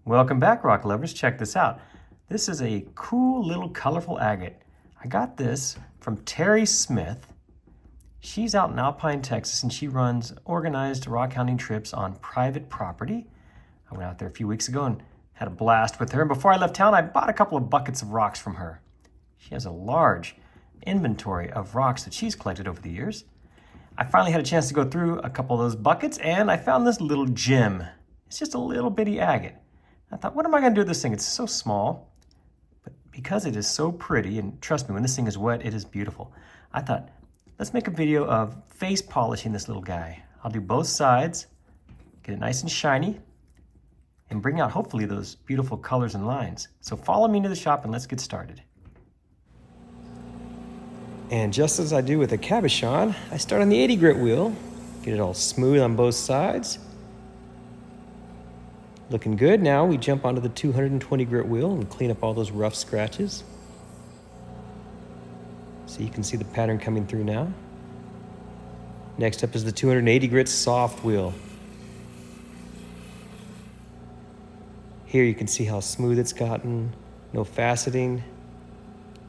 Welcome back, rock lovers. Check this out. This is a cool little colorful agate. I got this from Terry Smith. She's out in Alpine, Texas, and she runs organized rock hounding trips on private property. I went out there a few weeks ago and had a blast with her. And before I left town, I bought a couple of buckets of rocks from her. She has a large inventory of rocks that she's collected over the years. I finally had a chance to go through a couple of those buckets, and I found this little gem. It's just a little bitty agate. I thought, what am I going to do with this thing? It's so small, but because it is so pretty, and trust me, when this thing is wet, it is beautiful. I thought, let's make a video of face polishing this little guy. I'll do both sides, get it nice and shiny, and bring out hopefully those beautiful colors and lines. So follow me into the shop and let's get started. And just as I do with a cabochon, I start on the 80 grit wheel, get it all smooth on both sides. Looking good. Now we jump onto the 220 grit wheel and clean up all those rough scratches. So you can see the pattern coming through now. Next up is the 280 grit soft wheel. Here you can see how smooth it's gotten, no faceting,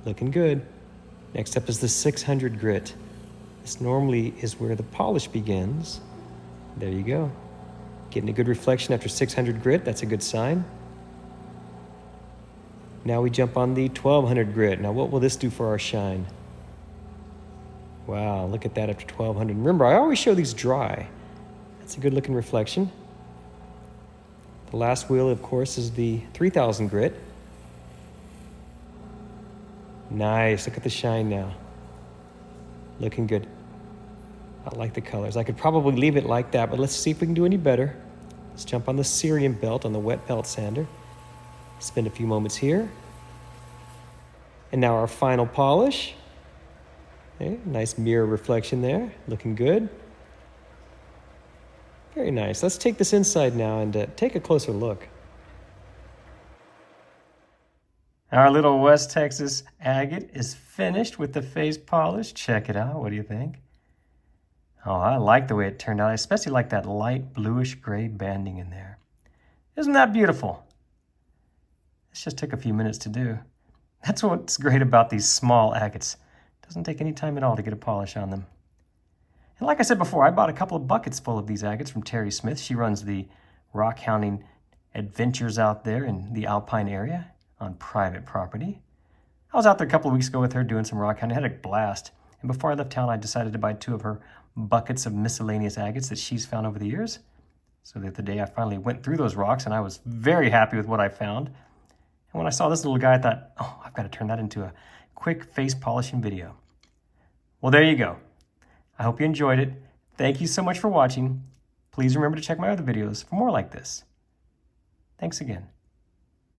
looking good. Next up is the 600 grit. This normally is where the polish begins. There you go. Getting a good reflection after 600 grit, that's a good sign. Now we jump on the 1200 grit. Now what will this do for our shine? Wow, look at that after 1200. Remember, I always show these dry. That's a good looking reflection. The last wheel, of course, is the 3000 grit. Nice, look at the shine now. Looking good. I like the colors. I could probably leave it like that, but let's see if we can do any better. Let's jump on the cerium belt on the wet belt sander. Spend a few moments here. And now our final polish. Okay, nice mirror reflection there, looking good. Very nice. Let's take this inside now and take a closer look. Our little West Texas agate is finished with the face polish. Check it out. What do you think? Oh, I like the way it turned out. I especially like that light bluish gray banding in there. Isn't that beautiful? This just took a few minutes to do. That's what's great about these small agates. It doesn't take any time at all to get a polish on them. And like I said before, I bought a couple of buckets full of these agates from Terry Smith. She runs the rock hounding adventures out there in the Alpine area on private property. I was out there a couple of weeks ago with her doing some rock hounding. I had a blast. And before I left town, I decided to buy 2 of her buckets of miscellaneous agates that she's found over the years. So the other day I finally went through those rocks and I was very happy with what I found. And when I saw this little guy, I thought, oh, I've got to turn that into a quick face polishing video. Well, there you go. I hope you enjoyed it. Thank you so much for watching. Please remember to check my other videos for more like this. Thanks again.